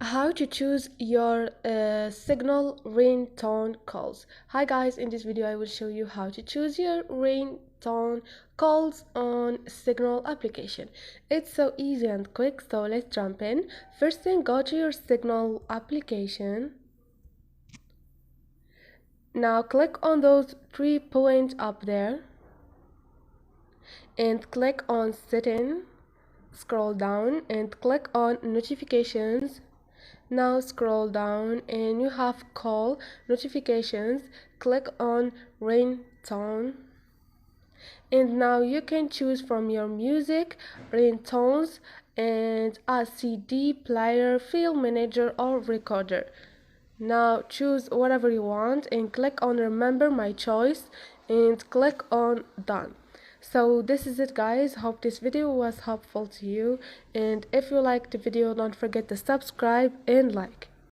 How to choose your signal ringtone calls. Hi guys, in this video I will show you how to choose your ringtone calls on Signal application. It's so easy and quick, so let's jump in. First thing, go to your Signal application. Now click on those 3 points up there and click on Setting. Scroll down and click on Notifications. Now scroll down and you have call notifications. Click on ringtone, and now you can choose from your music, ringtones, and a CD player, file manager, or recorder. Now choose whatever you want and click on remember my choice and click on done. So this is it guys, hope this video was helpful to you, and if you liked the video don't forget to subscribe and like.